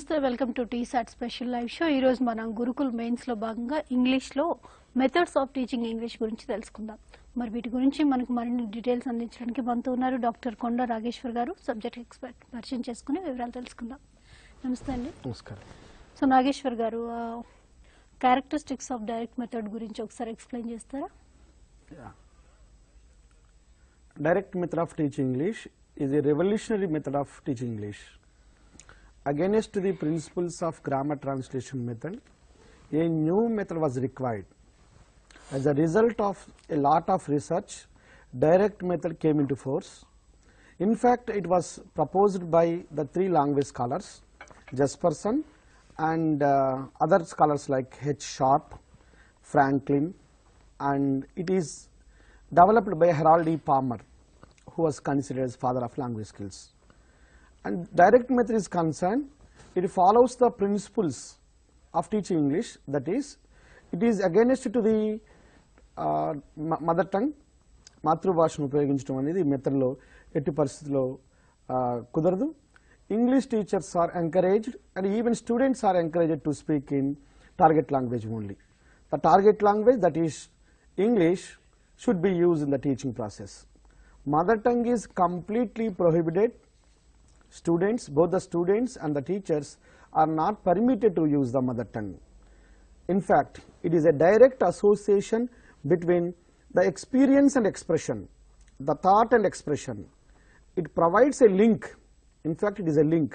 నమస్తే welcome to T-SAT special live show. ఈ రోజు మనం గురుకుల్ మెయిన్స్ లో భాగంగా ఇంగ్లీష్ లో మెథడ్స్ ఆఫ్ టీచింగ్ ఇంగ్లీష్ గురించి తెలుసుకుందాం. మరి వీటి గురించి మనకు మరిన్ని డీటెయిల్స్ అందించడానికి మనతో ఉన్నారు డాక్టర్ కొండ నాగేశ్వర్ గారు, సబ్జెక్ట్ ఎక్స్పర్ట్. పరిచయం చేసుకుని వివరాలు తెలుసుకుందాం. నమస్తే అండి. నమస్కారం. సో నాగేశ్వర్ గారు, క్యారెక్టరిస్టిక్స్ ఆఫ్ డైరెక్ట్ మెథడ్ గురించి ఒకసారి ఎక్స్ప్లెయిన్ చేస్తారా? Direct method of teaching English is a revolutionary method of teaching English. Against the principles of grammar translation method, a new method was required. As a result of a lot of research, direct method came into force. In fact, it was proposed by the three language scholars, Jesperson and other scholars like H. Sharp, Franklin, and it is developed by Harold E. Palmer, who was considered as father of language skills. And direct method is concerned, it follows the principles of teaching English, that is, it is against to the mother tongue, మాతృభాషను ఉపయోగించడం అనేది ఈ మెథడ్లో ఎట్టి పరిస్థితుల్లో కుదరదు. English teachers are encouraged and even students are encouraged to speak in target language only. The target language, that is English, should be used in the teaching process. Mother tongue is completely prohibited. Students, both the students and the teachers, are not permitted to use the mother tongue. In fact, it is a direct association between the experience and expression, the thought and expression. It provides a link. In fact, it is a link.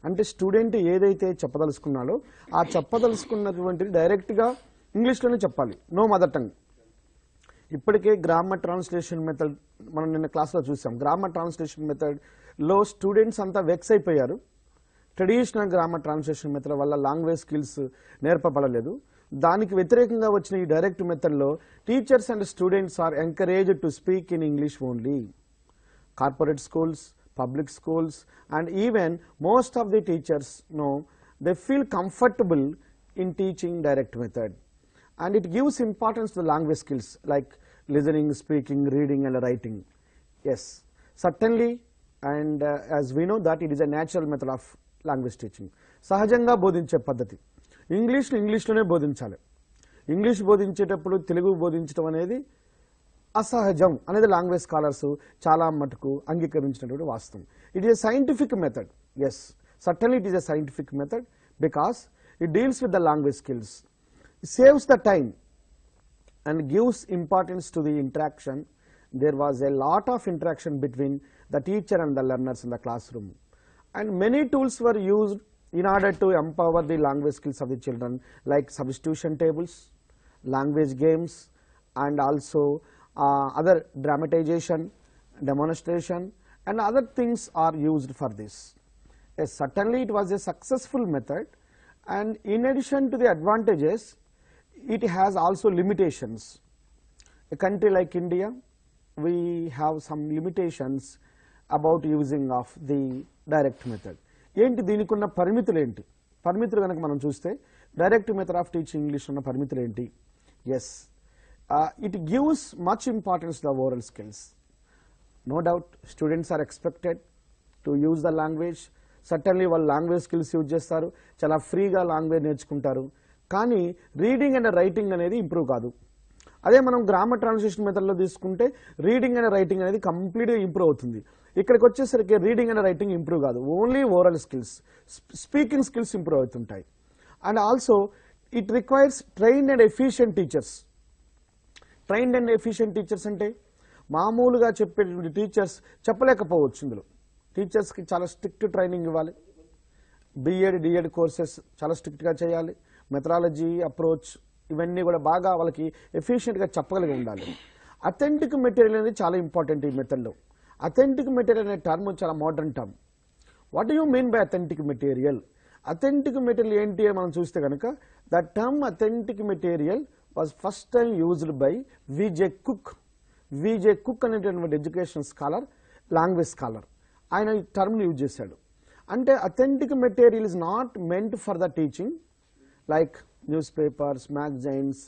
అంటే student ఏదైతే చెప్పదలుచుకున్నాడో ఆ చెప్పదలుచుకున్నటువంటిది డైరెక్ట్గా ఇంగ్లీష్లోనే చెప్పాలి, no mother tongue. ఇప్పటికే grammar translation method మనం నిన్న క్లాస్లో చూసాం. గ్రామర్ ట్రాన్స్లేషన్ మెథడ్లో స్టూడెంట్స్ అంతా వెక్స్ అయిపోయారు. ట్రెడిషనల్ గ్రామర్ ట్రాన్స్లేషన్ మెథడ్ వల్ల లాంగ్వేజ్ స్కిల్స్ నేర్పబడలేదు. దానికి వ్యతిరేకంగా వచ్చిన ఈ డైరెక్ట్ మెథడ్లో teachers and students are encouraged to speak in English only. Corporate schools, public schools and even most of the teachers know they feel comfortable in teaching direct method, and it gives importance to the language skills like listening, speaking, reading and writing. Yes, certainly, and as we know that it is a natural method of language teaching. సహజంగా బోధించే పద్ధతి. ఇంగ్లీష్లోనే బోధించాలి. English బోధించేటప్పుడు Telugu బోధించడం అనేది అసహజం అనేది language scholars చాలా మటుకు అంగీకరించినటువంటి వాస్తవం. It is a scientific method. Yes, certainly it is a scientific method because it deals with the language skills. It saves the time and gives importance to the interaction. There was a lot of interaction between the teacher and the learners in the classroom, and many tools were used in order to empower the language skills of the children, like substitution tables, language games, and also other dramatization, demonstration and other things are used for this. Yes, certainly it was a successful method, and in addition to the advantages, it has also limitations. A country like India, we have some limitations about using of the direct method. ఏంటి దీనికి ఉన్న పరిమితులు ఏంటి? పరిమితులు కనుక మనం చూస్తే direct method of teaching English ఉన్న పరిమితులు ఏంటి? Yes, it gives much importance to the oral skills. No doubt students are expected to use the language. Certainly వాళ్ళు లాంగ్వేజ్ స్కిల్స్ యూజ్ చేస్తారు, చాలా ఫ్రీగా లాంగ్వేజ్ నేర్చుకుంటారు. కానీ రీడింగ్ అండ్ రైటింగ్ అనేది ఇంప్రూవ్ కాదు. అదే మనం గ్రామర్ ట్రాన్స్లేషన్ మెథడ్లో తీసుకుంటే రీడింగ్ అండ్ రైటింగ్ అనేది కంప్లీట్గా ఇంప్రూవ్ అవుతుంది. ఇక్కడికి వచ్చేసరికి రీడింగ్ అండ్ రైటింగ్ ఇంప్రూవ్ కాదు, only oral skills, speaking skills improve అవుతుంటాయి. And also it requires trained and efficient teachers. Trained and efficient teachers అంటే మామూలుగా చెప్పేటువంటి టీచర్స్ చెప్పలేకపోవచ్చు. ఇందులో టీచర్స్కి చాలా స్ట్రిక్ట్ ట్రైనింగ్ ఇవ్వాలి. బిఎడ్, డిఎడ్ కోర్సెస్ చాలా స్ట్రిక్ట్గా చేయాలి. మెథడాలజీ, అప్రోచ్ ఇవన్నీ కూడా బాగా వాళ్ళకి ఎఫిషియెంట్గా చెప్పగలిగి ఉండాలి. అథెంటిక్ మెటీరియల్ అనేది చాలా ఇంపార్టెంట్ ఈ మెథడ్లో. అథెంటిక్ మెటీరియల్ అనే టర్మ్ చాలా modern term. What do you mean by authentic material? Authentic material ఏంటి అని మనం చూస్తే కనుక the term authentic material was first time used by VJ cook. VJ cook అనేటటువంటి ఎడ్యుకేషన్ స్కాలర్, లాంగ్వేజ్ స్కాలర్, ఆయన ఈ టర్మ్ని యూజ్ చేశాడు. అంటే authentic material is not meant for the teaching like news papers, magazines,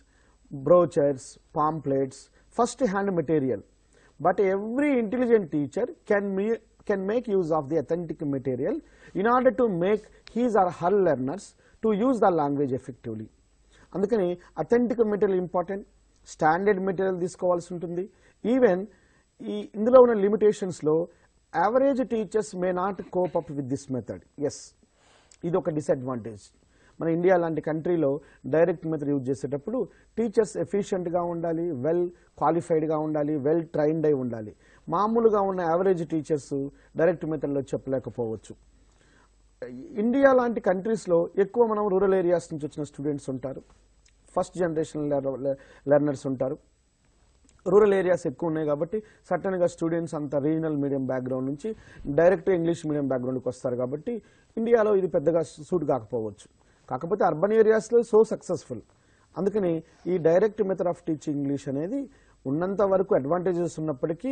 brochures, pamphlets, first hand material. But every intelligent teacher can make use of the authentic material in order to make his or her learners to use the language effectively. అందుకని authentic material important, standard material తీసుకోవాల్సి ఉంటుంది. Even ఇందులో ఉన్న లిమిటేషన్స్లో average teachers may not cope up with this method. Yes, ఇది ఒక disadvantage. మన India లాంటి కంట్రీలో డైరెక్ట్ మెథడ్ యూజ్ చేసేటప్పుడు టీచర్స్ ఎఫిషియెంట్గా ఉండాలి, వెల్ క్వాలిఫైడ్గా ఉండాలి, వెల్ ట్రైన్డ్ అయి ఉండాలి. మామూలుగా ఉన్న యావరేజ్ టీచర్స్ డైరెక్ట్ మెథడ్లో చెప్పలేకపోవచ్చు. ఇండియా లాంటి కంట్రీస్లో ఎక్కువ మనం రూరల్ ఏరియాస్ నుంచి వచ్చిన స్టూడెంట్స్ ఉంటారు, ఫస్ట్ జనరేషన్ లెర్నర్స్ ఉంటారు. రూరల్ ఏరియాస్ ఎక్కువ ఉన్నాయి కాబట్టి సర్టన్గా స్టూడెంట్స్ అంతా రీజనల్ మీడియం బ్యాక్గ్రౌండ్ నుంచి డైరెక్ట్ ఇంగ్లీష్ మీడియం బ్యాక్గ్రౌండ్కి వస్తారు కాబట్టి ఇండియాలో ఇది పెద్దగా సూట్ కాకపోవచ్చు. కాకపోతే అర్బన్ ఏరియాస్లో సో సక్సెస్ఫుల్. అందుకని ఈ direct method of teaching English అనేది ఉన్నంత వరకు అడ్వాంటేజెస్ ఉన్నప్పటికీ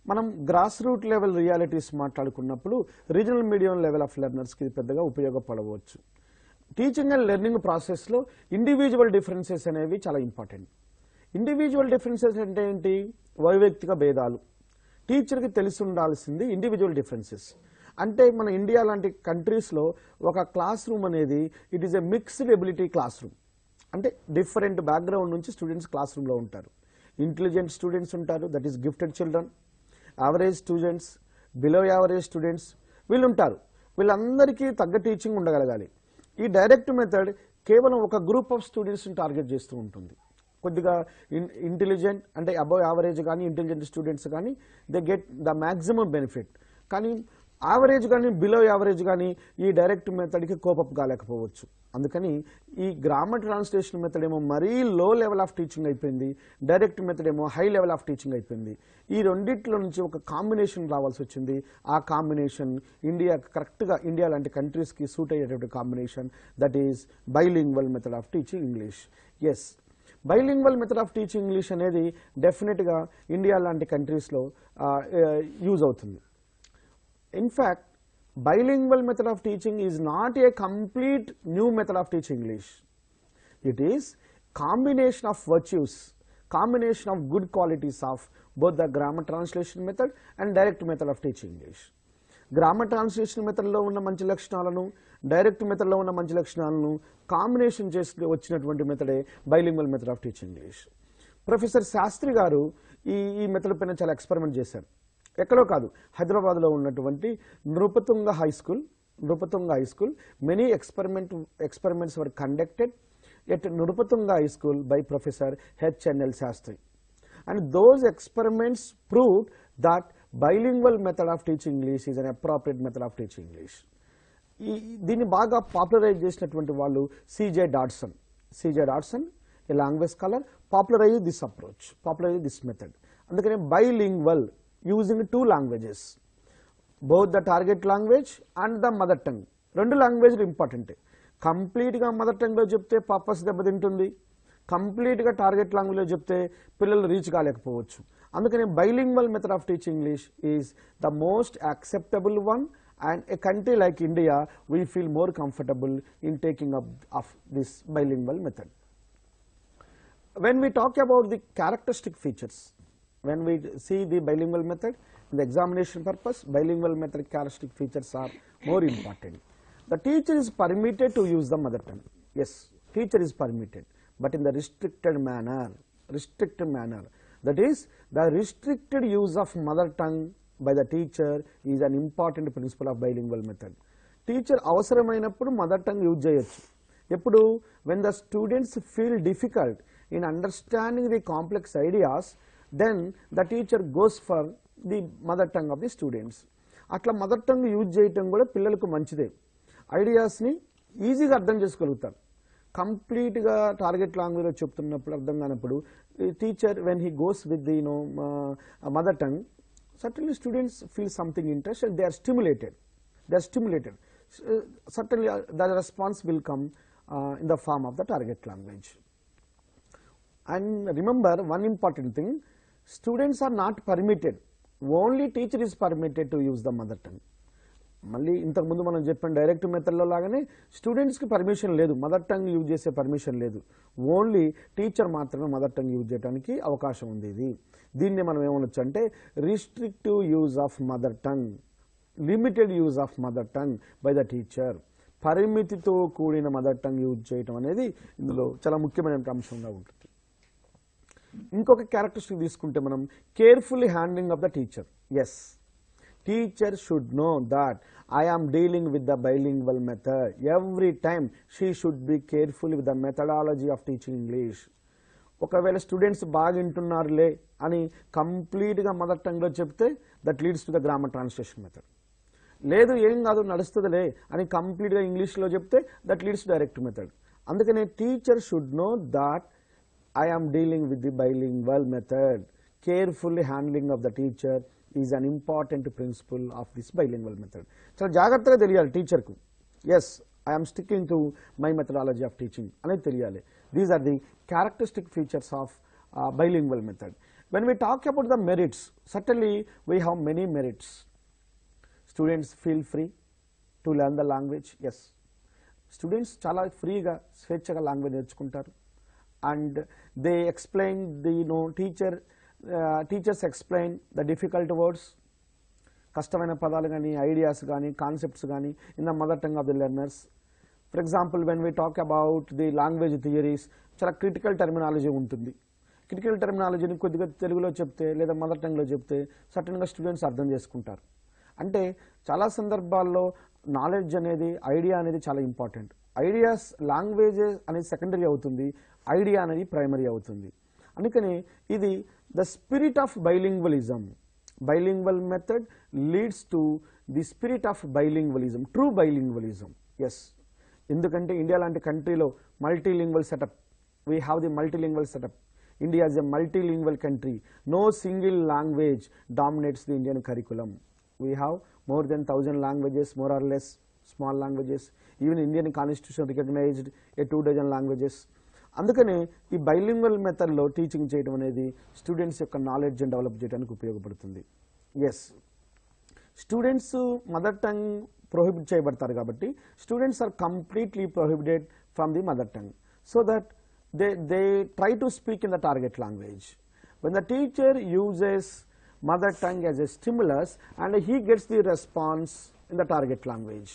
మనం గ్రాస్ రూట్ లెవెల్ రియాలిటీస్ మాట్లాడుకున్నప్పుడు రీజనల్ మీడియం లెవెల్ ఆఫ్ లెర్నర్స్కి ఇది పెద్దగా ఉపయోగపడవచ్చు. టీచింగ్ అండ్ లెర్నింగ్ ప్రాసెస్లో ఇండివిజువల్ డిఫరెన్సెస్ అనేవి చాలా ఇంపార్టెంట్. ఇండివిజువల్ డిఫరెన్సెస్ అంటే ఏంటి? వైయక్తిక భేదాలు. టీచర్కి తెలిసి ఉండాల్సింది ఇండివిజువల్ డిఫరెన్సెస్. అంటే మన ఇండియా లాంటి కంట్రీస్లో ఒక క్లాస్ రూమ్ అనేది it is a mixed ability class room. అంటే డిఫరెంట్ బ్యాక్గ్రౌండ్ నుంచి స్టూడెంట్స్ క్లాస్ రూమ్లో ఉంటారు. ఇంటెలిజెంట్ స్టూడెంట్స్ ఉంటారు, that is gifted children, average students, below average students, వీళ్ళు ఉంటారు. వీళ్ళందరికీ తగ్గ టీచింగ్ ఉండగలగాలి. ఈ డైరెక్ట్ మెథడ్ కేవలం ఒక గ్రూప్ ఆఫ్ స్టూడెంట్స్ని టార్గెట్ చేస్తూ ఉంటుంది. కొద్దిగా ఇంటెలిజెంట్ అంటే అబవ్ యావరేజ్ కానీ ఇంటెలిజెంట్ స్టూడెంట్స్ కానీ they get the maximum benefit. కానీ యావరేజ్ కానీ బిలో యావరేజ్ కానీ ఈ డైరెక్ట్ మెథడ్కి కోపప్ కాలేకపోవచ్చు. అందుకని ఈ గ్రామర్ ట్రాన్స్లేషన్ మెథడ్ ఏమో మరీ లో లెవెల్ ఆఫ్ టీచింగ్ అయిపోయింది, డైరెక్ట్ మెథడ్ ఏమో హై లెవెల్ ఆఫ్ టీచింగ్ అయిపోయింది. ఈ రెండిట్లో నుంచి ఒక కాంబినేషన్ రావాల్సి వచ్చింది. ఆ కాంబినేషన్ ఇండియా కరెక్ట్గా ఇండియా లాంటి కంట్రీస్కి సూట్ అయ్యేటువంటి combination, that is bilingual method of teaching English. Yes, bilingual method of teaching English అనేది డెఫినెట్గా ఇండియా లాంటి కంట్రీస్లో యూజ్ అవుతుంది. In fact, bilingual method of teaching is not a complete new method of teaching English. It is combination of virtues, combination of good qualities of both the grammar translation method and direct method of teaching English. Grammar translation method లో ఉన్న మంచి లక్షణాలను, direct మెథడ్లో ఉన్న మంచి లక్షణాలను combination చేసి వచ్చినటువంటి మెథడే bilingual method of teaching English. Professor Shastri గారు ఈ మెథడ్ పైన చాలా ఎక్స్పెరిమెంట్ చేశారు. ఎక్కడో కాదు, హైదరాబాద్లో ఉన్నటువంటి Nripatunga high school many experiments were conducted at Nrupatunga High School by Professor H.N.L. Shastri, and those experiments proved that bilingual method of teaching English is an appropriate method of teaching English. దీన్ని బాగా popularise చేసినటువంటి వాళ్ళు C.J. Dodson, a language scholar, popularized this approach, popularized this method. అందుకని bilingual using two languages, both the target language and the mother tongue. రెండు లాంగ్వేజ్లు important. కంప్లీట్గా mother టంగ్లో చెప్తే purpose దెబ్బతింటుంది, కంప్లీట్గా టార్గెట్ లాంగ్వేజ్లో చెప్తే పిల్లలు రీచ్ కాలేకపోవచ్చు. అందుకని bilingual method of teaching English is the most acceptable one, and A country like India we feel more comfortable in taking up of this bilingual method. When we talk about the characteristic features, when we see the bilingual method in the examination purpose, bilingual method characteristic features are more important. The teacher is permitted to use the mother tongue. Yes, teacher is permitted, but in the restricted manner. That is, the restricted use of mother tongue by the teacher is an important principle of bilingual method. Teacher అవసరమైనప్పుడు mother tongue use చేయొచ్చు. ఎప్పుడు? when the students feel difficult in understanding the complex ideas, then the teacher goes for the mother tongue of the students. అట్లా mother tongue use చేయటం కూడా పిల్లలకు మంచిదే. ఐడియాస్ని ఈజీగా అర్థం చేసుకోగలుగుతారు. కంప్లీట్గా టార్గెట్ లాంగ్వేజ్లో చెప్తున్నప్పుడు అర్థం కానప్పుడు teacher when he goes with the mother tongue, certainly students feel something interest and they are stimulated. Certainly the response will come in the form of the target language. And remember one important thing, students are not permitted, only teacher is permitted to use the mother tongue. మళ్ళీ ఇంతకుముందు మనం చెప్పిన direct మెథడ్లో లాగానే స్టూడెంట్స్కి permission లేదు, mother tongue use చేసే permission లేదు. ఓన్లీ టీచర్ మాత్రమే మదర్ టంగ్ యూజ్ చేయడానికి అవకాశం ఉంది. దీన్ని మనం ఏమనొచ్చు అంటే restrictive use of mother tongue limited use of mother tongue by the teacher. పరిమితితో కూడిన మదర్ టంగ్ యూజ్ చేయటం అనేది ఇందులో చాలా ముఖ్యమైన అంశంగా ఉంటుంది. ఇంకొక క్యారెక్టరిస్టిక్ తీసుకుంటే మనం carefully handling of the teacher. Yes, teacher should know that I am dealing with the bilingual method. Every time she should be careful with the methodology of teaching English. ఒకవేళ స్టూడెంట్స్ బాగా వింటున్నారులే అని కంప్లీట్గా mother టంగ్లో చెప్తే that leads to the grammar translation method. లేదు ఏం కాదు నడుస్తుందిలే అని కంప్లీట్గా ఇంగ్లీష్లో చెప్తే that leads to direct method. అందుకనే teacher should know that I am dealing with the bilingual method. Carefully handling of the teacher is an important principle of this bilingual method. చాలా జాగ్రత్తగా తెలియాలి టీచర్కు. Yes, I'm sticking to my methodology of teaching అనేది తెలియాలి. These are the characteristic features of bilingual method. When we talk about the merits, certainly we have many merits. Students feel free to learn the language. Yes, students చాలా ఫ్రీగా స్వేచ్ఛగా language నేర్చుకుంటారు. And they explain the teachers explain the difficult words, కష్టమైన పదాలు కానీ ideas కానీ concepts కానీ in the mother tongue of the learners. For example when we talk about the language theories, చాలా క్రిటికల్ టర్మినాలజీ ఉంటుంది. క్రిటికల్ టర్మినాలజీని కొద్దిగా తెలుగులో చెప్తే లేదా మదర్ టంగ్లో చెప్తే సటన్గా స్టూడెంట్స్ అర్థం చేసుకుంటారు. అంటే చాలా సందర్భాల్లో నాలెడ్జ్ అనేది, ఐడియా అనేది చాలా ఇంపార్టెంట్. ఐడియాస్, లాంగ్వేజ్ అనేది సెకండరీ అవుతుంది, ఐడియా అనేది ప్రైమరీ అవుతుంది. అందుకని ఇది the spirit of bilingualism. Bilingual method leads to the spirit of bilingualism, true bilingualism. Yes, ఎందుకంటే ఇండియా లాంటి కంట్రీలో multilingual setup, we have the multilingual setup. India is a multilingual country. No single language dominates the Indian curriculum. We have more than 1,000 languages, more or less, small languages. Even Indian constitution recognized a 2 dozen languages. అందుకనే ఈ bilingual మెథడ్లో teaching చేయడం అనేది students యొక్క knowledge develop చేయడానికి ఉపయోగపడుతుంది. Yes, students mother tongue prohibit చేయబడతారు కాబట్టి students are completely prohibited from the mother tongue. So that they try to speak in the target language. When the teacher uses mother tongue as a stimulus and he gets the response in the target language,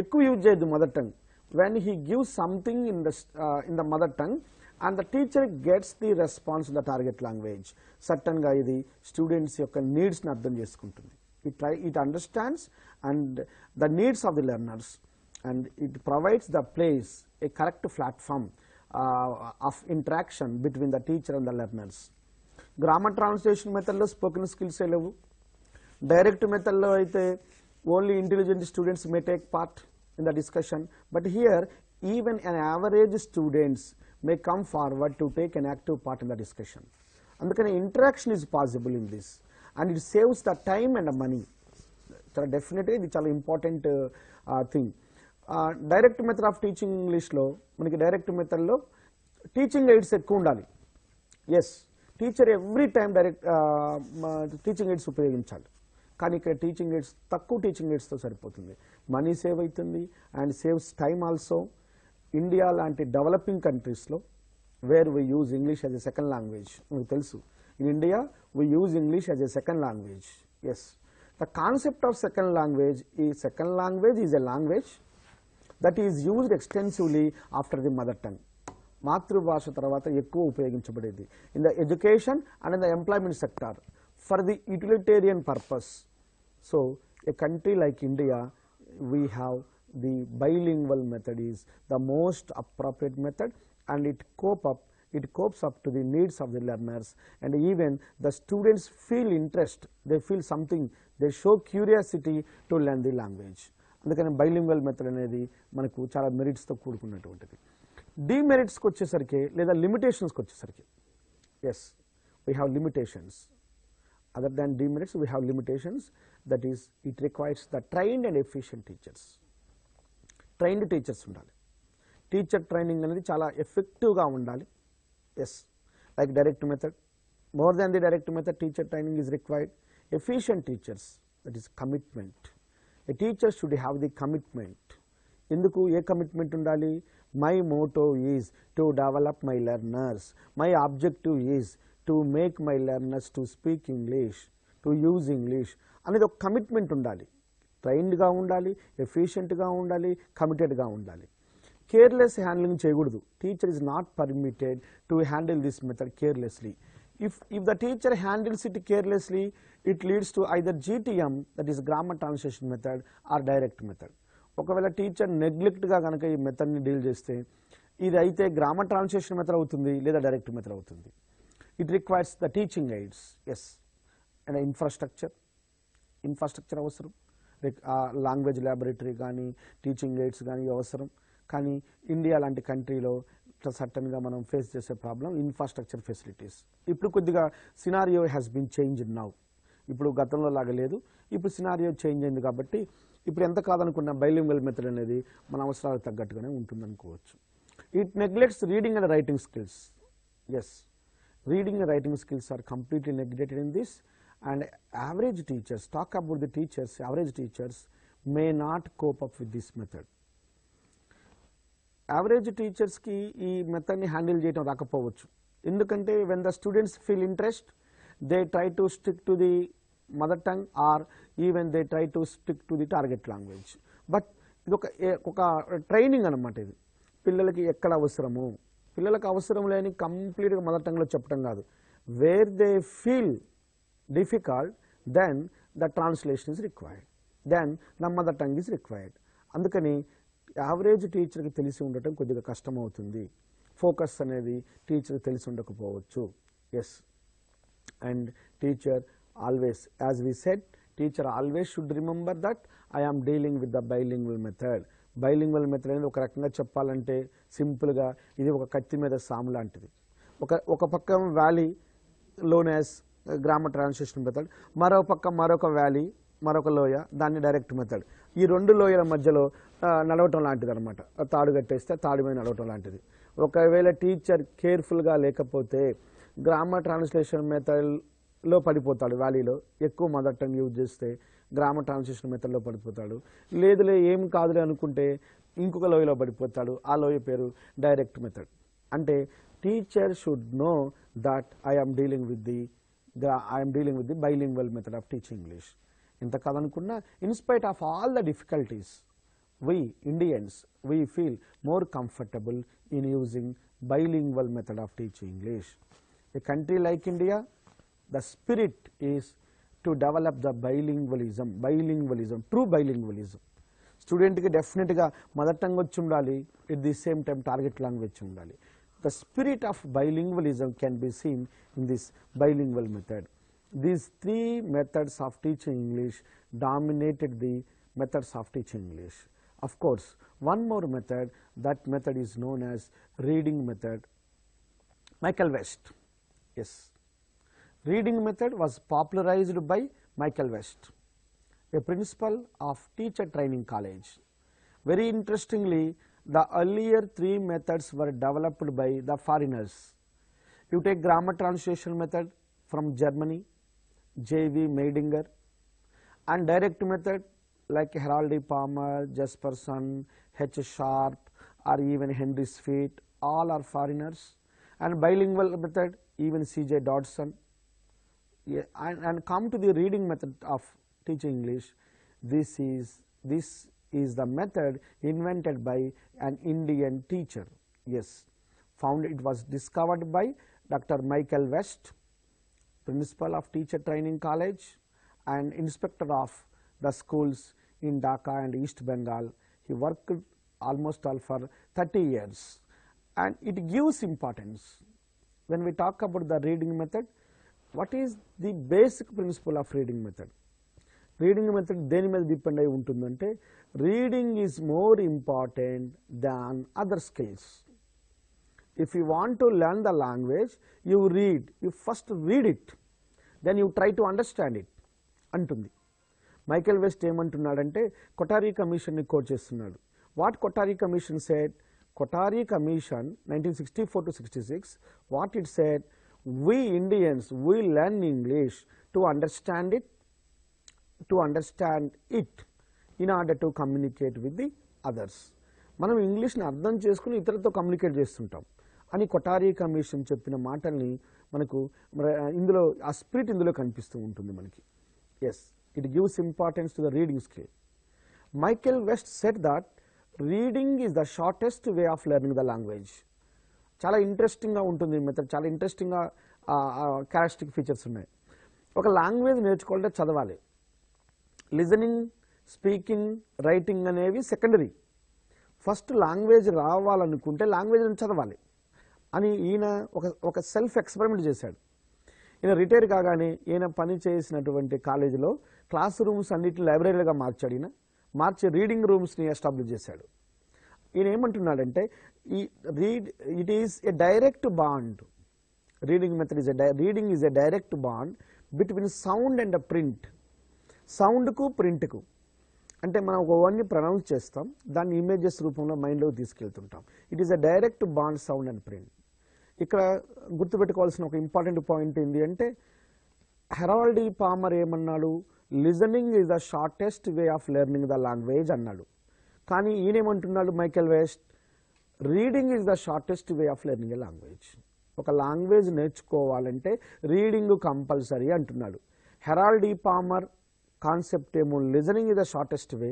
ekku use cheyyadu mother tongue. When he gives something in the mother tongue and the teacher gets the response in the target language, certain ga idi students yokka needs ni ardham cheskuntundi. It understands and the needs of the learners, and it provides the place, a correct platform of interaction between the teacher and the learners. Grammar translation method lo spoken skills e levu. Direct method lo aithe only intelligent students may take part in the discussion, but here even an average students may come forward to take an active part in the discussion. Andukane interaction is possible in this, and it saves the time and the money. So definitely ఇది చాలా important thing. Direct method of teaching ఇంగ్లీష్లో మనకి direct మెథడ్లో teaching aids ఎక్కువ ఉండాలి. Yes, teacher every time direct teaching aids ఉపయోగించాలి. కానీ ఇక్కడ టీచింగ్ ఎయిడ్స్ తక్కువ టీచింగ్ ఎయిడ్స్తో సరిపోతుంది. మనీ సేవ్ అవుతుంది and saves time also. India లాంటి డెవలపింగ్ కంట్రీస్లో where we use English as a second language, మీకు తెలుసు, in India we use English as a second language. Yes, the concept of second language is a language that is used extensively after the mother tongue. మాతృభాష తర్వాత ఎక్కువ ఉపయోగించబడేది in the education and in the employment sector for the utilitarian purpose. So a country like India, we have the bilingual method is the most appropriate method, and it copes up to the needs of the learners, and even the students feel interest, they feel something, they show curiosity to learn the language. అందుకని bilingual method అనేది మనకు చాలా మెరిట్స్తో కూడుకున్నటువంటిది. డిమెరిట్స్కి వచ్చేసరికి లేదా లిమిటేషన్స్కి వచ్చేసరికి, yes, we have limitations. Other than demerits we have limitations. That is it requires the trained and efficient teachers. Trained teachers ఉండాలి. Teacher training అనేది చాలా ఎఫెక్టివ్గా ఉండాలి. Yes, like direct method, more than the direct method, teacher training is required. Efficient teachers, that is commitment. A teacher should have the commitment. Enduku A commitment undali? My motto is to develop my learners. My objective is to make my learners to speak English, to use English అనేది ఒక commitment ఉండాలి. ట్రైన్డ్గా ఉండాలి, ఎఫిషియెంట్గా ఉండాలి, కమిటెడ్గా ఉండాలి. Careless handling చేయకూడదు. Teacher is not permitted to handle this method carelessly. If the teacher handles it carelessly, it leads to either GTM, that is grammar translation method, or direct method. ఒకవేళ teacher నెగ్లెక్ట్గా కనుక ఈ మెథడ్ని deal చేస్తే ఇది అయితే grammar translation method అవుతుంది లేదా direct method అవుతుంది. It requires the teaching aids, yes, and infrastructure అవసరం, లాంగ్వేజ్ ల్యాబొరేటరీ కానీ టీచింగ్ ఎయిడ్స్ కానీ అవసరం. కానీ ఇండియా లాంటి కంట్రీలో సర్టన్గా మనం ఫేస్ చేసే ప్రాబ్లం ఇన్ఫ్రాస్ట్రక్చర్ ఫెసిలిటీస్. ఇప్పుడు కొద్దిగా scenario has been changed now. ఇప్పుడు గతంలో లాగా లేదు, ఇప్పుడు సినారియో చేంజ్ అయింది కాబట్టి ఇప్పుడు ఎంత కాదనుకున్న బైలింగ్వల్ మెథడ్ అనేది మన అవసరాలకు తగ్గట్టుగానే ఉంటుందనుకోవచ్చు. It neglects reading and writing skills. Yes, reading and writing skills are completely neglected in this, and average teachers, talk about the teachers, average teachers may not cope up with this method. Average teachers ki ee method ni handle cheyadam rakapovachu, endukante when the students feel interest, they try to stick to the mother tongue or even they try to stick to the target language. But idoka oka training anamata, idi pillalaki ekkada avasaramu, పిల్లలకు అవసరం లేని కంప్లీట్గా mother టంగ్లో చెప్పడం కాదు. Where they feel difficult, then the translation is required, then the mother tongue is required. అందుకని average టీచర్కి తెలిసి ఉండటం కొద్దిగా కష్టం అవుతుంది. ఫోకస్ అనేది టీచర్కి తెలిసి ఉండకపోవచ్చు. Yes, and teacher always, as we said, teacher always should remember that I am dealing with the bilingual method. Bilingual method అనేది ఒక రకంగా చెప్పాలంటే సింపుల్గా ఇది ఒక కత్తి మీద సాము లాంటిది. ఒక పక్క valley loan as grammar translation method, మరో పక్క మరొక వ్యాలీ, మరొక లోయ, దాన్ని డైరెక్ట్ మెథడ్. ఈ రెండు లోయల మధ్యలో నడవటం లాంటిది అనమాట. తాడు కట్టేస్తే తాడు మీద నడవటం లాంటిది. ఒకవేళ టీచర్ కేర్ఫుల్గా లేకపోతే గ్రామర్ ట్రాన్స్లేషన్ మెథడ్లో పడిపోతాడు. వ్యాలీలో ఎక్కువ మదర్ టంగ్ యూజ్ చేస్తే గ్రామర్ ట్రాన్స్లేషన్ మెథడ్లో పడిపోతాడు. లేదులే ఏం కాదులే అనుకుంటే ఇంకొక లోయలో పడిపోతాడు. ఆ లోయ పేరు డైరెక్ట్ మెథడ్. అంటే teacher should know that I'm dealing with the bilingual method of teaching English. ఎంత కాదనుకున్నా, in spite of all the difficulties, we Indians, we feel more comfortable in using bilingual method of teaching English. A country like India, the spirit is to develop the bilingualism, true bilingualism. Student ki definitely ga mother tongue వచ్చి ఉండాలి, at the same time target language ఉండాలి. The spirit of bilingualism can be seen in this bilingual method. These three methods of teaching English dominated the methods of teaching English. Of course, one more method, that method is known as reading method. Michael West. Yes, reading method was popularized by Michael West, a principal of teacher training college. Very interestingly, the earlier three methods were developed by the foreigners. You take grammar translation method from Germany, J.V. Meidinger, and direct method like Harold D. Palmer, Jesperson, H. Sharp, or even Henry Sweet, all are foreigners. And bilingual method, even C.J. Dodson. Yeah, and come to the reading method of teaching English. This is the method invented by an Indian teacher. Yes, it was discovered by Dr. Michael West, principal of teacher training college and inspector of the schools in Dhaka and East Bengal. He worked almost all for 30 years, and it gives importance. When we talk about the reading method, what is the basic principle of reading method? Reading method deni మీద depend అయి ఉంటుందంటే, reading is more important than other skills. If you want to learn the language, you read, you first read it, then you try to understand it అంటుంది. Michael west ఏమంటున్నాడంటే, Kothari కమిషన్ని coat చేస్తున్నాడు. What Kothari commission said? Kothari commission 1964 to 66, what it said, we Indians, we learn English to understand it in order to communicate with the others. మనం ఇంగ్లీష్ని అర్థం చేసుకుని ఇతరులతో communicate చేస్తుంటాం అని Kothari commission చెప్పిన మాటల్ని మనకు ఇందులో ఆ స్పిరిట్ ఇందులో కనిపిస్తూ ఉంటుంది మనకి. Yes, it gives importance to the reading skill. Michael West said that reading is the shortest way of learning the language. చాలా ఇంట్రెస్టింగ్గా ఉంటుంది ఈ మెథడ్, చాలా ఇంట్రెస్టింగ్గా క్యారెక్టరిస్టిక్ ఫీచర్స్ ఉన్నాయి. ఒక లాంగ్వేజ్ నేర్చుకోవాలంటే చదవాలి. లిజనింగ్, స్పీకింగ్, రైటింగ్ అనేవి సెకండరీ. ఫస్ట్ లాంగ్వేజ్ రావాలనుకుంటే లాంగ్వేజ్ని చదవాలి అని ఈయన ఒక సెల్ఫ్ ఎక్స్పెరిమెంట్ చేశాడు. ఈయన రిటైర్ కాగానే ఈయన పని చేసినటువంటి కాలేజీలో క్లాస్ రూమ్స్ అన్నిటిని లైబ్రరీలుగా మార్చాడు. ఈయన మార్చి రీడింగ్ రూమ్స్ని ఎస్టాబ్లిష్ చేశాడు. ఈయన ఏమంటున్నాడంటే it is a direct bond. Reading method reading is a direct bond between sound and print. సౌండ్కు ప్రింట్కు అంటే మనం ఒక వర్డ్ని ప్రొనౌన్స్ చేస్తాం, దాన్ని ఇమేజెస్ రూపంలో మైండ్లోకి తీసుకెళ్తుంటాం. It is a direct bond sound and print. ఇక్కడ గుర్తుపెట్టుకోవాల్సిన ఒక ఇంపార్టెంట్ పాయింట్ ఏంటి అంటే హెరాల్డ్ ఈ పామర్ ఏమన్నాడు, listening is the shortest way of learning the language అన్నాడు. కానీ ఈయనేమంటున్నాడు Michael West, reading is the shortest way of learning a language. ఒక లాంగ్వేజ్ నేర్చుకోవాలంటే రీడింగ్ కంపల్సరీ అంటున్నాడు. హెరాల్డ్ ఈ పామర్ కాన్సెప్ట్ ఏమో listening is the shortest way,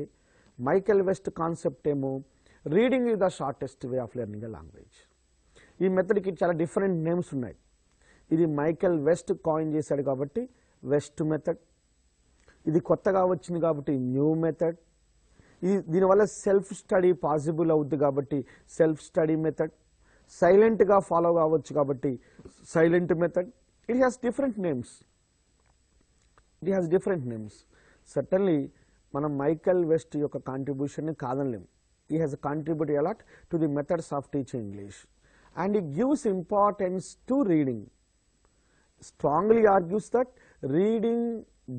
Michael West concept ఏమో reading is the shortest way of learning a language. ఈ మెథడ్కి చాలా different names ఉన్నాయి. ఇది మైకేల్ వెస్ట్ కాయిన్ చేశాడు కాబట్టి వెస్ట్ మెథడ్, ఇది కొత్తగా వచ్చింది కాబట్టి న్యూ మెథడ్, ఇది దీనివల్ల సెల్ఫ్ స్టడీ పాసిబుల్ అవుద్ది కాబట్టి సెల్ఫ్ స్టడీ మెథడ్, సైలెంట్గా ఫాలో కావచ్చు కాబట్టి silent method. It has different names. Certainly మనం మైకేల్ వెస్ట్ యొక్క కాంట్రిబ్యూషన్ని కాదనలేం. He has contributed a lot to the methods of teaching English and he gives importance to reading. Strongly argues that reading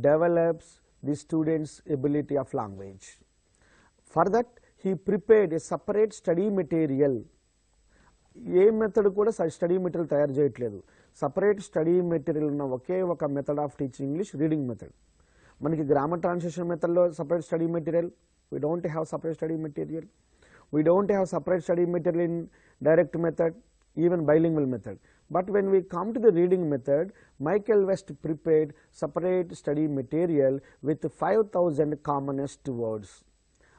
develops the students' ability of language. For that he prepared a separate study material. A method కూడా study material తయారు చేయట్లేదు. Separate study material ఉన్న ఒకే ఒక method of teaching English reading method. మనకి grammar translation మెథడ్లో separate study material, we don't have separate study material. We don't have separate study material in direct method, even bilingual method. But when we come to the reading method, Michael West prepared separate study material with 5,000 commonest words.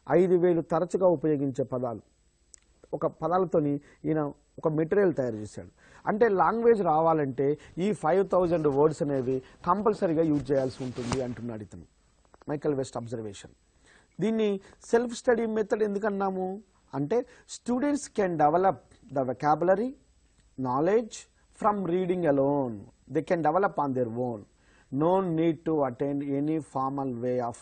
5,000 తరచుగా ఉపయోగించే పదాలు, ఒక పదాలతోని ఈయన ఒక material తయారు చేశాడు. అంటే language రావాలంటే ఈ 5,000 వర్డ్స్ అనేవి కంపల్సరీగా యూజ్ చేయాల్సి ఉంటుంది అంటున్నాడు ఇతను, మైకేల్ వెస్ట్ అబ్జర్వేషన్. దీన్ని సెల్ఫ్ స్టడీ మెథడ్ ఎందుకన్నాము అంటే students can develop the vocabulary knowledge from reading alone. They can develop on their own. No need to attend any formal way of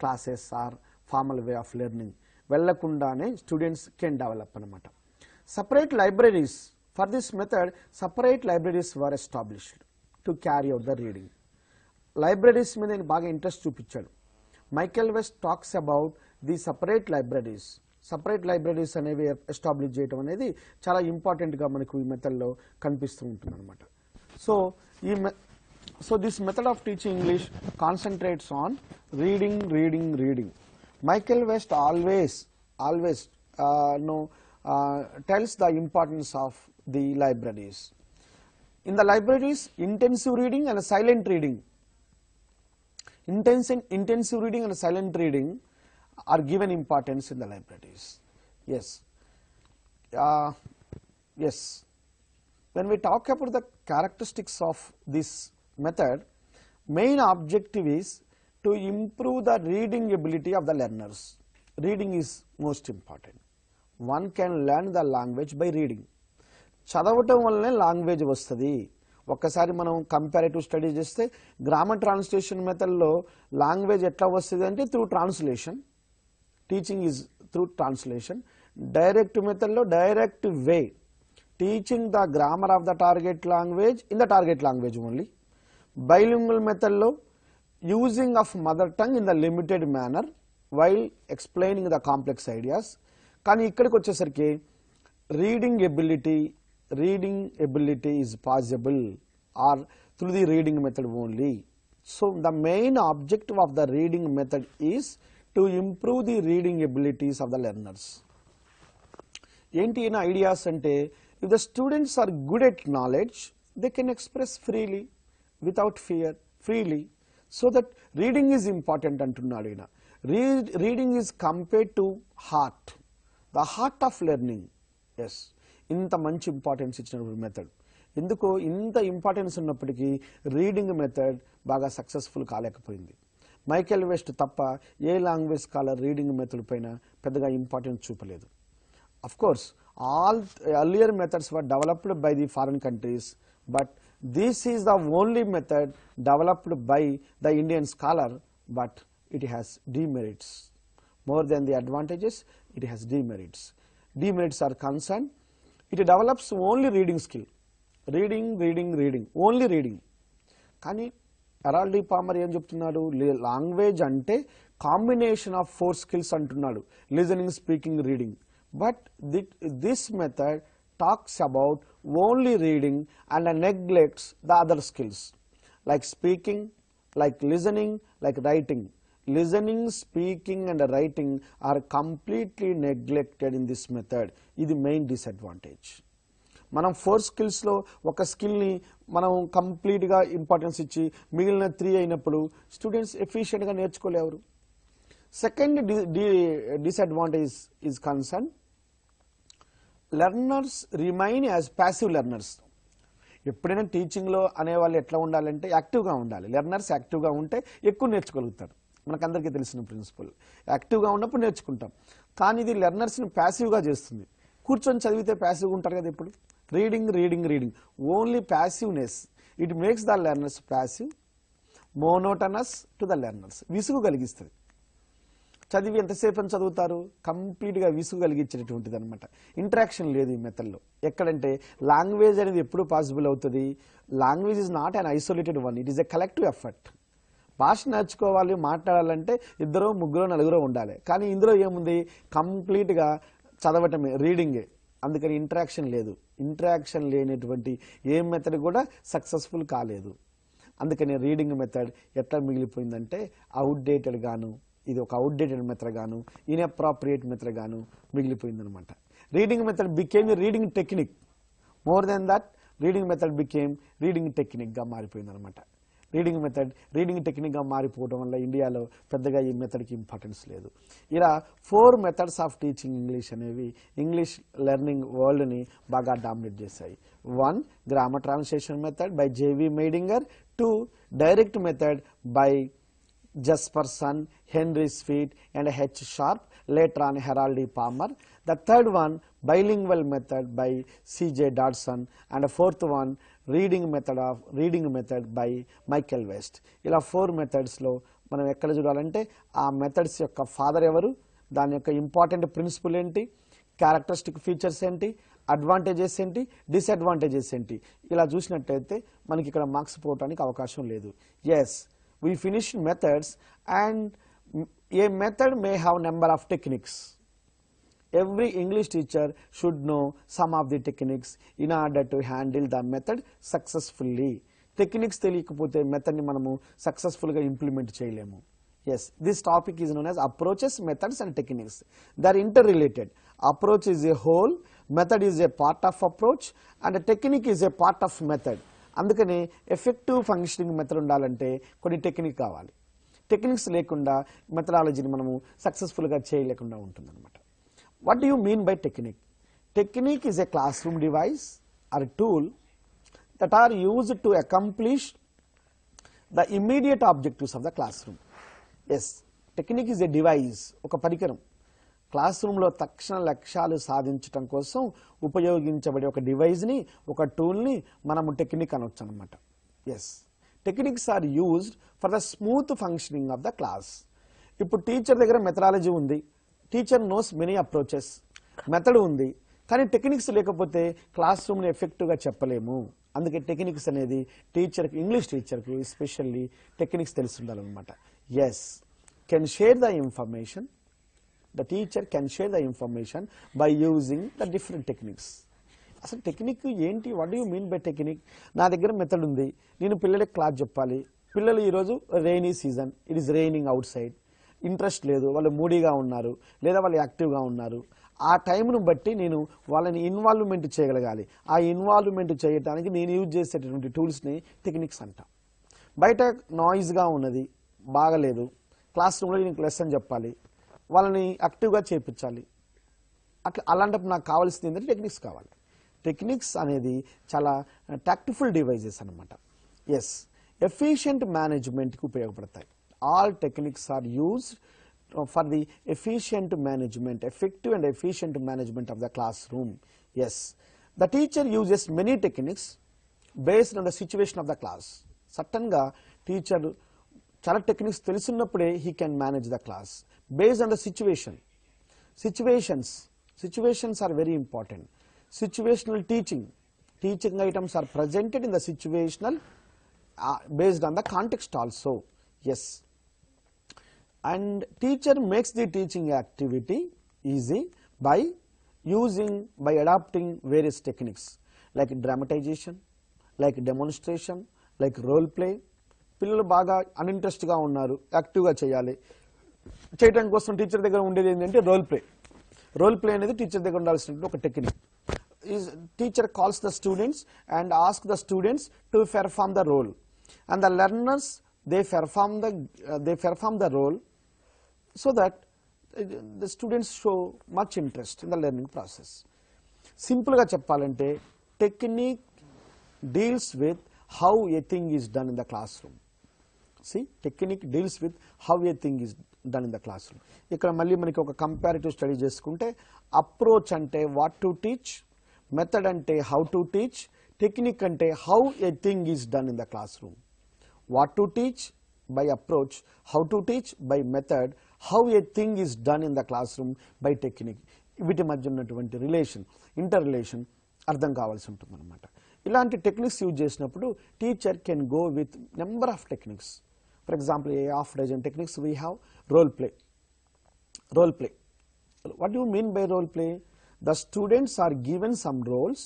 classes or formal way of learning. వెళ్లకుండానే students can develop అనమాట. Separate libraries for this method, separate libraries were established to carry out the reading. Libraries మీద నేను బాగా interest చూపించాడు. Michael West talks about the separate libraries అనేవి establish చేయడం అనేది చాలా ఇంపార్టెంట్గా మనకు ఈ మెథడ్లో కనిపిస్తూ ఉంటుంది అనమాట. So this method of teaching English concentrates on reading. Michael west always tells the importance of the libraries. In the libraries, intensive reading and silent reading. Intensive reading and silent reading are given importance in the libraries. Yes. When we talk about the characteristics of this method, main objective is to improve the reading ability of the learners. Reading is most important. One can learn the language by reading. చదవటం వల్లనే language వస్తుంది. ఒక్కసారి మనం comparative study చేస్తే grammar translation మెథడ్లో language ఎట్లా వస్తుంది అంటే through translation. Teaching is through translation. Direct మెథడ్లో direct way, teaching the grammar of the target language in the target language only. Bilingual మెథడ్లో using of mother tongue in the limited manner while explaining the complex ideas. కానీ ఇక్కడికి వచ్చేసరికి reading ability is possible or through the reading method only. So the main objective of the reading method is to improve the reading abilities of the learners. ఏంటి ఈయన ideas అంటే, if the students are good at knowledge, they can express freely without fear, freely. So that reading is important అంటున్నాడు ఈయన. Reading is compared to heart, the heart of learning. Yes, ఇంత మంచి importance ఇచ్చినటువంటి method. ఎందుకు ఇంత importance ఉన్నప్పటికీ reading method బాగా successful కాలేకపోయింది. Michael west తప్ప ఏ లాంగ్వేజ్ స్కాలర్ రీడింగ్ మెథడ్ పైన పెద్దగా ఇంపార్టెన్స్ చూపలేదు. Of course, all earlier methods were developed by the foreign countries, but this is the only method developed by the Indian scholar, but it has demerits. More than the advantages, it has demerits. Demerits are concerned, it develops only reading skill. Reading, only reading. కానీ Herald D palmar ఏం చెప్తున్నాడు, language అంటే combination of 4 skills అంటున్నాడు, listening, speaking, reading. But this method talks about only reading and neglects the other skills like speaking, like listening, like writing. Listening, speaking and writing are completely neglected in this method. This is the main disadvantage. మనం 4 స్కిల్స్లో ఒక స్కిల్ని మనం కంప్లీట్గా importance ఇచ్చి మిగిలిన 3 అయినప్పుడు students ఎఫిషియెంట్గా నేర్చుకోలేరు. Second disadvantage is concern, learners remain as passive learners. ఎప్పుడైనా టీచింగ్లో అనేవాళ్ళు ఎట్లా ఉండాలంటే యాక్టివ్గా ఉండాలి. లెర్నర్స్ యాక్టివ్గా ఉంటే ఎక్కువ నేర్చుకోగలుగుతారు. మనకందరికీ తెలిసిన ప్రిన్సిపల్. యాక్టివ్గా ఉన్నప్పుడు నేర్చుకుంటాం. కానీ ఇది లెర్నర్స్ని ప్యాసివ్గా చేస్తుంది. కూర్చొని చదివితే ప్యాసివ్గా ఉంటారు కదా. ఇప్పుడు reading only passiveness, it makes the learners passive, monotonous to the learners. విసుగు కలిగిస్తుంది. చదివి ఎంతసేపు అని చదువుతారు, కంప్లీట్గా విసుగు కలిగించేటటువంటిది అనమాట. ఇంటరాక్షన్ లేదు ఈ మెథడ్లో. ఎక్కడంటే లాంగ్వేజ్ అనేది ఎప్పుడు పాసిబుల్ అవుతుంది, language is not an isolated one, it is a collective effort. భాష నేర్చుకోవాలి, మాట్లాడాలంటే 2, 3, 4 ఉండాలి. కానీ ఇందులో ఏముంది, కంప్లీట్గా చదవటమే, రీడింగే. అందుకని ఇంటరాక్షన్ లేదు. ఇంటరాక్షన్ లేనటువంటి ఏ మెథడ్ కూడా సక్సెస్ఫుల్ కాలేదు. అందుకని రీడింగ్ మెథడ్ ఎట్లా మిగిలిపోయిందంటే అవుట్డేటెడ్ గాను, ఇది ఒక అవుట్డేటెడ్ మెథడ్ గాను, ఇన్అప్రాప్రియేట్ మెథడ్ గాను మిగిలిపోయిందనమాట. Reading method became reading technique. More than that, reading method became reading టెక్నిక్గా మారిపోయిందనమాట. రీడింగ్ టెక్నిక్గా మారిపోవడం వల్ల ఇండియాలో పెద్దగా ఈ మెథడ్కి ఇంపార్టెన్స్ లేదు. ఇలా 4 మెథడ్స్ ఆఫ్ టీచింగ్ ఇంగ్లీష్ అనేవి ఇంగ్లీష్ లెర్నింగ్ వరల్డ్ని బాగా డామినేట్ చేశాయి. 1. Grammar translation method by J V Meidinger. 2. Direct method by Jesperson, Henry Sweet and H. Sharp, later on Harold D. Palmer. The third one, bilingual method by C.J. Dodson, and the fourth one, reading method by Michael West. ఇలా 4 మెథడ్స్లో మనం ఎక్కడ చూడాలంటే ఆ methods యొక్క father ఎవరు, దాని యొక్క important principle ఏంటి, క్యారెక్టరిస్టిక్ ఫీచర్స్ ఏంటి, అడ్వాంటేజెస్ ఏంటి, డిసడ్వాంటేజెస్ ఏంటి, ఇలా చూసినట్టయితే మనకి ఇక్కడ మార్క్స్ పోవడానికి అవకాశం లేదు. Yes, we finished methods, and a method may have number of techniques. Every English teacher should know some of the techniques in order to handle the method successfully. Techniques తెలియకపోతే method ని మనము successful గా implement చేయలేము. Yes, this topic is known as approaches, methods and techniques. They are interrelated. Approach is a whole, method is a part of approach, and a technique is a part of method. అందుకని effective functioning method ఉండాలంటే కొన్ని technique కావాలి. Techniques లేకుండా మెథడాలజీని మనము సక్సెస్ఫుల్గా చేయలేకుండా ఉంటుందన్నమాట. What do you mean by technique? Technique is a class room device or tool that are used to accomplish the immediate objectives of the class room. Yes, technique is a device, ఒక పరికరం. Class రూమ్లో తక్షణ లక్ష్యాలు సాధించడం కోసం ఉపయోగించబడే ఒక డివైస్ని, ఒక టూల్ని మనము టెక్నిక్ అనొచ్చు అనమాట. Yes, techniques are used for the smooth functioning of the class. ఇప్పుడు టీచర్ దగ్గర మెథడాలజీ ఉంది, teacher knows many approaches, method ఉంది, కానీ టెక్నిక్స్ లేకపోతే క్లాస్ రూమ్ని ఎఫెక్టివ్గా చెప్పలేము. అందుకే టెక్నిక్స్ అనేది టీచర్కి, ఇంగ్లీష్ టీచర్కి ఎస్పెషల్లీ టెక్నిక్స్ తెలిసి ఉండాలన్నమాట. Yes, can share the information. The teacher can share the information by using the different techniques. అసలు టెక్నిక్ ఏంటి? What do you mean by technique? నా దగ్గర మెథడ్ ఉంది, నేను పిల్లలకి క్లాస్ చెప్పాలి. పిల్లలు ఈరోజు rainy season, it is raining out side, interest లేదు, వాళ్ళు మూడీగా ఉన్నారు, లేదా వాళ్ళు యాక్టివ్గా ఉన్నారు. ఆ టైంను బట్టి నేను వాళ్ళని ఇన్వాల్వ్మెంట్ చేయగలగాలి. ఆ ఇన్వాల్వ్మెంట్ చేయడానికి నేను యూజ్ చేసేటటువంటి టూల్స్ని టెక్నిక్స్ అంటాం. బయట నాయిస్గా ఉన్నది, బాగలేదు, క్లాస్ రూమ్లో నీకు లెసన్ చెప్పాలి, వాళ్ళని యాక్టివ్గా చేయించాలి. అట్లా అలాంటప్పుడు నాకు కావాల్సింది ఏంటంటే టెక్నిక్స్ కావాలి. టెక్నిక్స్ అనేది చాలా టాక్టిఫుల్ డివైజెస్ అనమాట. ఎస్, ఎఫిషియంట్ మేనేజ్మెంట్కి ఉపయోగపడతాయి. All techniques are used for the efficient management, effective and efficient management of the classroom. Yes, the teacher uses many techniques based on the situation of the class. Certainly, teacher chala techniques telusunnappude he can manage the class based on the situation. Situations are very important. Situational teaching items are presented in the situational based on the context also. Yes. And teacher makes the teaching activity easy by adopting various techniques like dramatization, like demonstration, like role play. పిల్లలు బాగా అన్ఇంట్రెస్ట్ గా ఉన్నారు, active గా చేయాలి. చేయడం కోసం teacher దగ్గర ఉండేది ఏంటంటే రోల్ ప్లే అనేది టీచర్ దగ్గర ఉండాల్సిన ఒక technique. Teacher calls the students and ask the students to perform the role, and the learners they perform the role so that the students show much interest in the learning process. Simple ga cheppalante, technique deals with how a thing is done in the classroom. See, technique deals with how a thing is done in the classroom. Ikkada malli maniki oka comparative study cheskunte, approach ante what to teach, method ante how to teach, technique ante how a thing is done in the classroom. What to teach by approach, how to teach by method, how a thing is done in the classroom by technique. వీటి మధ్య ఉన్నటువంటి relation, inter relation అర్థం కావాల్సి ఉంటుంది అన్నమాట. ఇలాంటి techniques use చేసినప్పుడు teacher can go with number of techniques. For example, a half dozen techniques we have. Role play. What do you mean by role play? The students are given some roles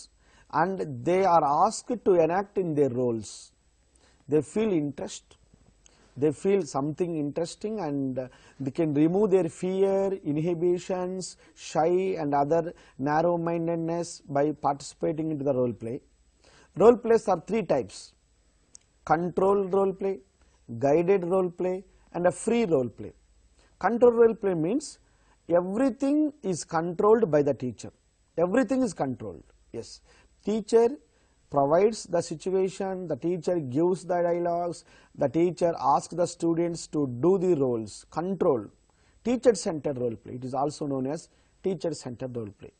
and they are asked to enact in their roles. They feel interest, they feel something interesting, and they can remove their fear, inhibitions, shy and other narrow-mindedness by participating into the role play. Role plays are three types: controlled role play, guided role play, and a free role play. Controlled role play means everything is controlled by the teacher. Everything is controlled. Yes, teacher provides the situation, the teacher gives the dialogues, the teacher asks the students to do the roles. Controlled, teacher-centered role play. It is also known as teacher-centered role play.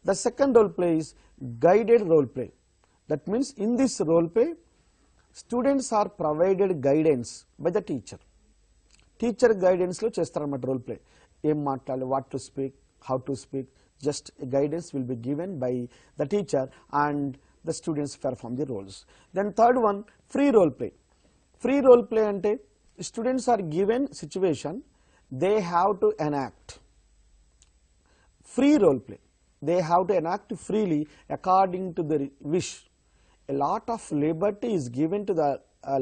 The second role play is guided role play. That means in this role play, students are provided guidance by the teacher. Teacher guidance lo chestarannamata role play. Em maatladali, what to speak, how to speak, just guidance will be given by the teacher and the students perform the roles. Then third one, free role play. Free role play ante students are given situation, they have to enact. Free role play, they have to enact freely according to their wish. A lot of liberty is given to the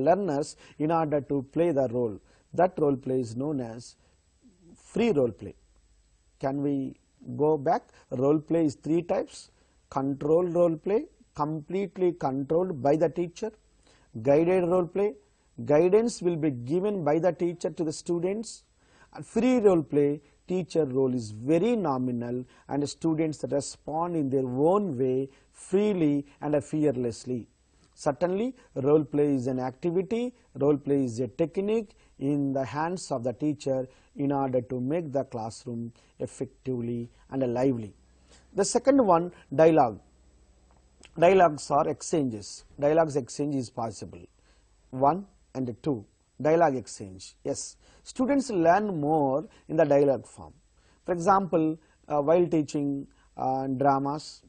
learners in order to play the role. That role play is known as free role play. Can we go back? Role play is three types: controlled role play, completely controlled by the teacher; guided role play, guidance will be given by the teacher to the students; and free role play, teacher role is very nominal and students respond in their own way, freely and fearlessly. Certainly, role play is an activity, role play is a technique in the hands of the teacher in order to make the classroom effectively and lively. The second one, dialogue. Dialogues are exchanges. Dialogues exchange is possible. 1 and 2. Dialogue exchange. Yes, students learn more in the dialogue form. For example, while teaching dramas,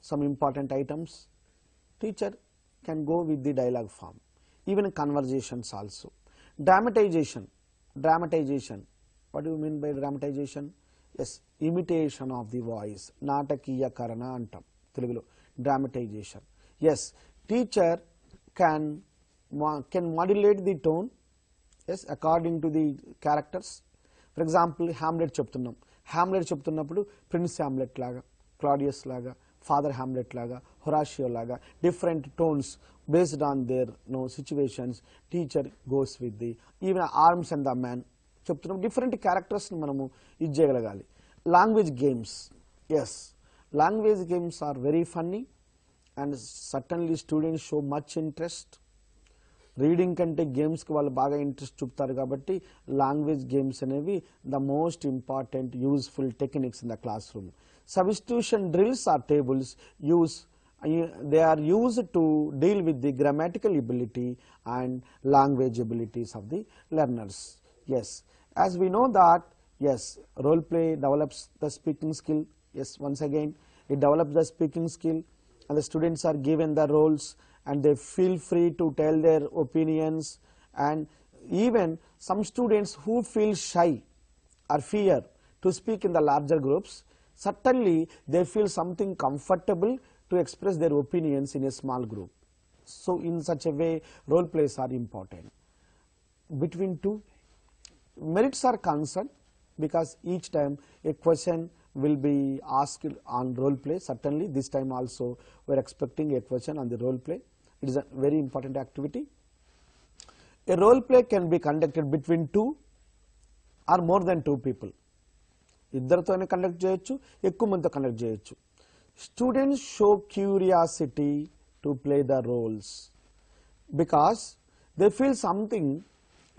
some important items, teacher can go with the dialogue form. Even conversations also. Dramatization. What do you mean by dramatization? Yes, imitation of the voice. Natakiya karana antam Telugulo. Dramatization. Yes, teacher can modulate the tone, yes, according to the characters. For example, Hamlet చెప్తున్నప్పుడు Prince Hamlet లాగా, Claudius లాగా, Father Hamlet లాగా, Horatio లాగా, different tones based on their situations. Teacher goes with the even arms and the man. చెప్తున్నాం, different క్యారెక్టర్స్ని మనము ఇది చేయగలగాలి. Language games, yes, language games are very funny and certainly students show much interest. Reading కంటే గేమ్స్కి వాళ్ళు బాగా ఇంట్రెస్ట్ చూపుతారు కాబట్టి లాంగ్వేజ్ గేమ్స్ అనేవి the most important useful techniques in the class room. Substitution drills or tables they are used to deal with the grammatical ability and language abilities of the learners. Yes, as we know that, yes, role play develops the speaking skill. Yes, once again it develops the speaking skill and the students are given the roles and they feel free to tell their opinions, and even some students who feel shy or fear to speak in the larger groups, certainly they feel something comfortable to express their opinions in a small group. So in such a way role plays are important. Between two, merits are concerned because each time a question will be asked on role play. Certainly this time also we are expecting a question on the role play. It is a very important activity. A role play can be conducted between two or more than two people. ఇద్దరితోనే conduct చేయొచ్చు, ఎక్కువ మందితో conduct చేయొచ్చు. Students show curiosity to play the roles because they feel something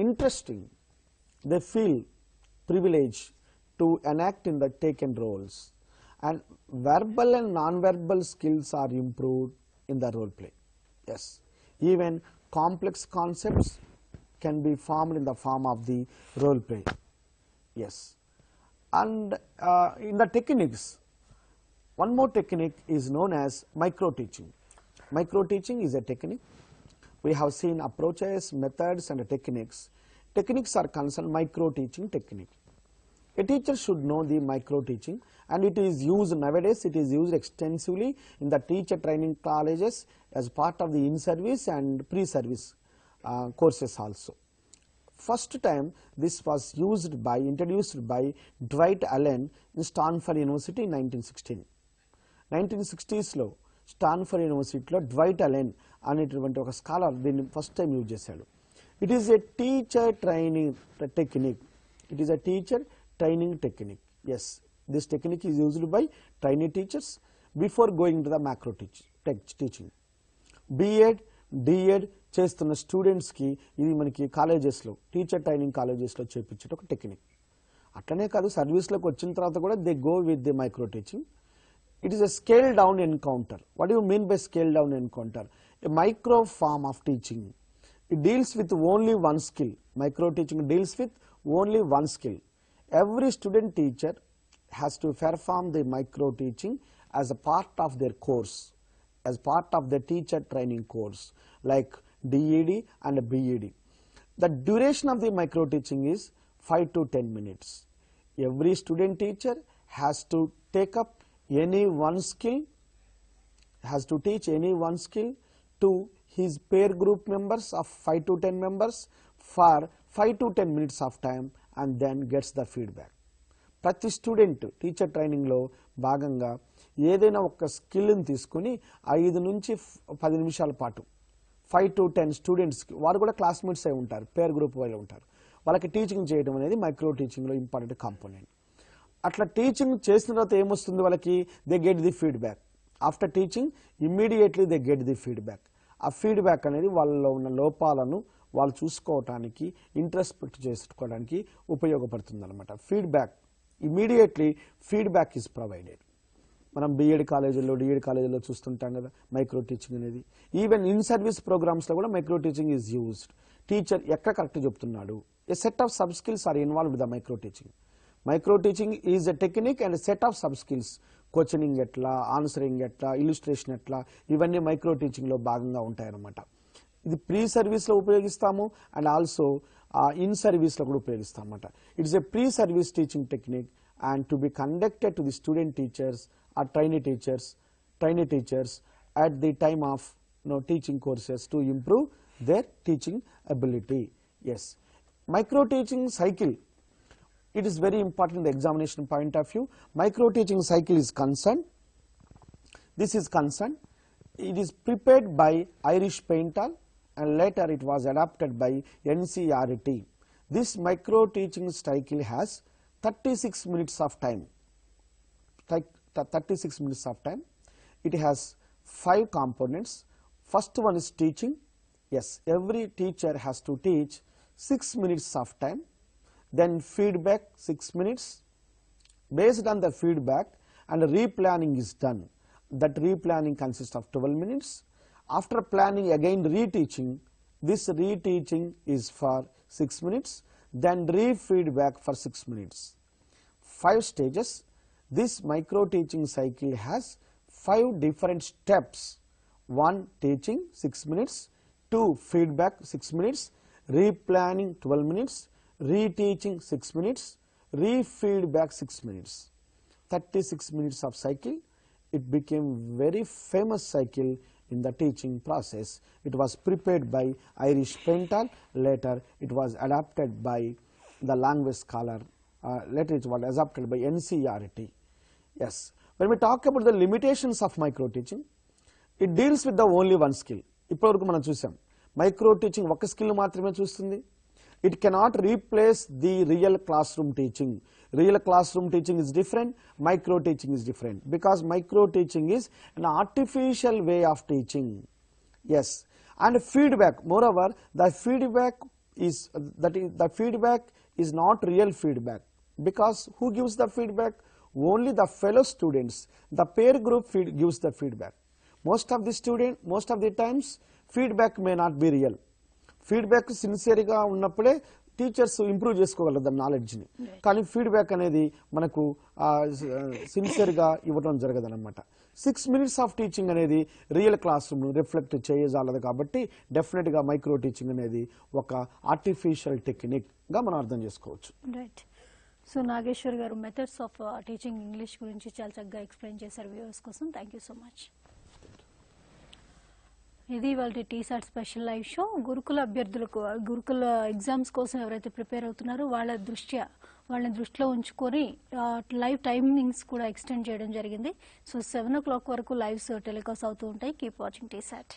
interesting. They feel privileged to enact in the taken roles, and verbal and non-verbal skills are improved in the role play. Yes, even complex concepts can be formed in the form of the role play. Yes, and in the techniques, one more technique is known as micro teaching. Micro teaching is a technique. We have seen approaches, methods and techniques. Techniques are concerned micro teaching technique. A teacher should know the micro teaching, and it is used nowadays, it is used extensively in the teacher training colleges as part of the in-service and pre-service courses also. First time this was introduced by Dwight Allen in Stanford University in 1916. 1960s లో Stanford యూనివర్సిటీలో Dwight Allen అనేటువంటి ఒక scholar దీన్ని first time use చేశాడు. It is a teacher training technique. It is a teacher training technique. Yes, this technique is used by trainee teachers before going to the macro teaching. BEd DEd చేస్తున్న స్టూడెంట్స్కి ఇది మనకి కాలేజెస్లో teacher training కాలేజెస్లో చేపించే ఒక technique. అట్లనే కాదు, సర్వీస్లోకి వచ్చిన తర్వాత కూడా they go with the micro teaching. It is a scale down encounter. What do you mean by scale down encounter? A micro form of teaching. It deals with only one skill. Micro teaching deals with only one skill. Every student teacher has to perform the micro teaching as a part of their course, as part of the teacher training course like DED and BED. The duration of the micro teaching is 5 to 10 minutes. Every student teacher has to take up any one skill, has to teach any one skill to his peer group members of 5 to 10 members for 5 to 10 minutes of time and then gets the feedback. ప్రతి student teacher ట్రైనింగ్లో భాగంగా ఏదైనా ఒక స్కిల్ని తీసుకుని 5 నుంచి 10 నిమిషాల పాటు 5 to 10 స్టూడెంట్స్కి, వారు కూడా క్లాస్మేట్స్ అయి ఉంటారు, పేర్ గ్రూప్ వాళ్ళు ఉంటారు, వాళ్ళకి టీచింగ్ చేయడం అనేది మైక్రో టీచింగ్లో ఇంపార్టెంట్ కాంపోనెంట్. అట్లా టీచింగ్ చేసిన తర్వాత ఏమొస్తుంది వాళ్ళకి? They get the feedback. After teaching immediately they get the feedback. ఆ ఫీడ్బ్యాక్ అనేది వాళ్ళలో ఉన్న లోపాలను వాళ్ళు చూసుకోవటానికి, ఇంట్రస్పెక్ట్ చేసుకోవడానికి ఉపయోగపడుతుంది అనమాట. Feedback, immediately feedback is provided. మనం బిఎడ్ కాలేజీల్లో డిఎడ్ కాలేజీల్లో చూస్తుంటాం కదా మైక్రో టీచింగ్ అనేది. ఈవెన్ ఇన్ సర్వీస్ ప్రోగ్రామ్స్లో కూడా micro teaching is used. Teacher ఎక్కడ కరెక్ట్ చెప్తున్నాడు, a set of sub skills are involved with the micro teaching. Micro teaching is a technique and set of sub skills. Questioning ఎట్లా, answering ఎట్లా, illustration ఎట్లా, ఇవన్నీ micro టీచింగ్లో భాగంగా ఉంటాయన్నమాట. ఇది pre సర్వీస్లో ఉపయోగిస్తాము అండ్ ఆల్సో ఇన్ సర్వీస్లో కూడా ఉపయోగిస్తాం అన్నమాట. It's a pre service teaching technique and to be conducted to the student teachers or trainee teachers at the time of teaching courses to improve their teaching ability. Yes, micro teaching cycle, it is very important in the examination point of view. Micro teaching cycle is concerned, this is concerned, it is prepared by Irish Paintal and later it was adopted by NCERT. This micro teaching cycle has 36 minutes of time. 36 minutes of time. It has 5 components. First one is teaching. Yes, every teacher has to teach 6 minutes of time. Then feedback 6 minutes. Based on the feedback and replanning is done. That replanning consists of 12 minutes. After planning, again reteaching. This reteaching is for 6 minutes. Then re-feedback for 6 minutes. 5 stages. This micro teaching cycle has 5 different steps. 1 teaching 6 minutes, 2 feedback 6 minutes, replanning 12 minutes, reteaching 6 minutes, re-feedback 6 minutes. 36 minutes of cycle. It became very famous cycle in the teaching process. It was prepared by Irish Pental. Later it was adapted by the language scholar. Later it was adapted by NCERT. Yes. When we talk about the limitations of micro teaching, it deals with the only one skill. ఇప్పటివరకు మనం చూసాం micro teaching ఒక skill మాత్రమే చూస్తుంది. It cannot replace the real classroom teaching. Real classroom teaching is different, micro teaching is different, because micro teaching is an artificial way of teaching. Yes, and feedback. Moreover, the feedback is not real feedback, because who gives the feedback? Only the fellow students. The peer group gives the feedback. Most of the times, feedback may not be real. Feedback సిన్సియర్గా ఉన్నప్పుడే teachers improve చేసుకోగలరు నాలెడ్జ్ని. కానీ feedback అనేది మనకు సిన్సియర్గా ఇవ్వడం జరగదన్నమాట. 6 minutes of teaching అనేది రియల్ క్లాస్ రూమ్ రిఫ్లెక్ట్ చేయజాలదు. కాబట్టి డెఫినెట్గా మైక్రో టీచింగ్ అనేది ఒక ఆర్టిఫిషియల్ టెక్నిక్గా మనం అర్థం చేసుకోవచ్చు. రైట్. సో నాగేశ్వర్ గారు మెథడ్స్ ఆఫ్ టీచింగ్ ఇంగ్లీష్ గురించి చాలా చక్కగా ఎక్స్ప్లెయిన్ చేశారు వ్యూవర్స్ కోసం. Thank you so much. ఇది వాళ్ళ టీసాట్ స్పెషల్ లైవ్ షో. గురుకుల అభ్యర్థులకు గురుకుల ఎగ్జామ్స్ కోసం ఎవరైతే ప్రిపేర్ అవుతున్నారో వాళ్ళని దృష్టిలో ఉంచుకొని లైవ్ టైమింగ్స్ కూడా ఎక్స్టెండ్ చేయడం జరిగింది. సో 7 o'clock వరకు లైవ్స్ టెలికాస్ట్ అవుతూ ఉంటాయి. Keep watching T-SAT.